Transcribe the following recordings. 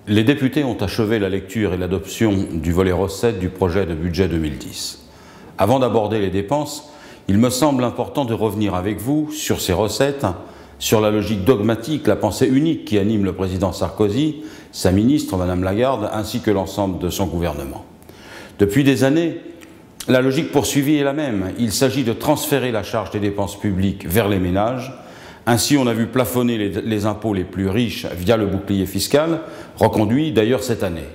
Les députés ont achevé la lecture et l'adoption du volet recettes du projet de budget 2010. Avant d'aborder les dépenses, il me semble important de revenir avec vous sur ces recettes, sur la logique dogmatique, la pensée unique qui anime le président Sarkozy, sa ministre, Madame Lagarde, ainsi que l'ensemble de son gouvernement. Depuis des années, la logique poursuivie est la même. Il s'agit de transférer la charge des dépenses publiques vers les ménages. Ainsi, on a vu plafonner les impôts les plus riches via le bouclier fiscal, reconduit d'ailleurs cette année.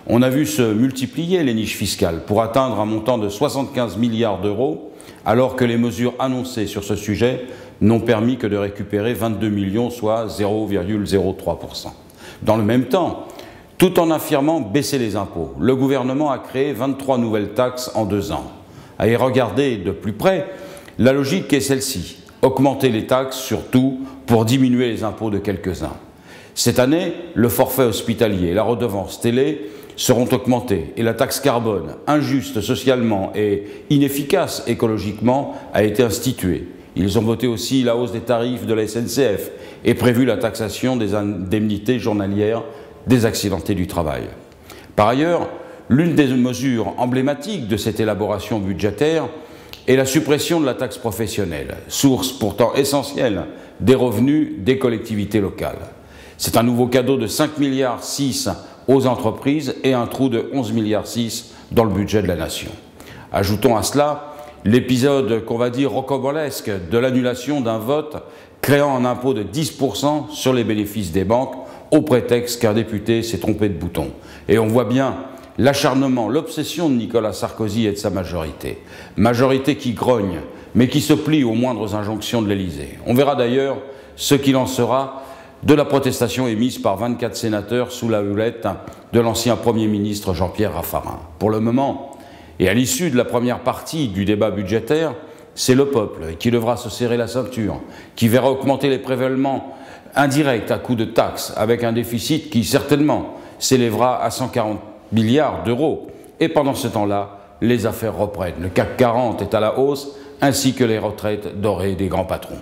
On a vu se multiplier les niches fiscales pour atteindre un montant de 75 milliards d'euros, alors que les mesures annoncées sur ce sujet n'ont permis que de récupérer 22 millions, soit 0,03%. Dans le même temps, tout en affirmant baisser les impôts, le gouvernement a créé 23 nouvelles taxes en 2 ans. À y regarder de plus près, la logique est celle-ci. Augmenter les taxes, surtout pour diminuer les impôts de quelques-uns. Cette année, le forfait hospitalier et la redevance télé seront augmentés et la taxe carbone, injuste socialement et inefficace écologiquement, a été instituée. Ils ont voté aussi la hausse des tarifs de la SNCF et prévu la taxation des indemnités journalières des accidentés du travail. Par ailleurs, l'une des mesures emblématiques de cette élaboration budgétaire est la suppression de la taxe professionnelle, source pourtant essentielle des revenus des collectivités locales. C'est un nouveau cadeau de 5,6 milliards aux entreprises et un trou de 11,6 milliards dans le budget de la nation. Ajoutons à cela l'épisode qu'on va dire rocambolesque de l'annulation d'un vote créant un impôt de 10% sur les bénéfices des banques au prétexte qu'un député s'est trompé de bouton. Et on voit bien l'acharnement, l'obsession de Nicolas Sarkozy et de sa majorité. Majorité qui grogne, mais qui se plie aux moindres injonctions de l'Élysée. On verra d'ailleurs ce qu'il en sera de la protestation émise par 24 sénateurs sous la houlette de l'ancien Premier ministre Jean-Pierre Raffarin. Pour le moment, et à l'issue de la première partie du débat budgétaire, c'est le peuple qui devra se serrer la ceinture, qui verra augmenter les prélèvements indirects à coups de taxes, avec un déficit qui certainement s'élèvera à 140 milliards d'euros. Et pendant ce temps-là, les affaires reprennent. Le CAC 40 est à la hausse, ainsi que les retraites dorées des grands patrons.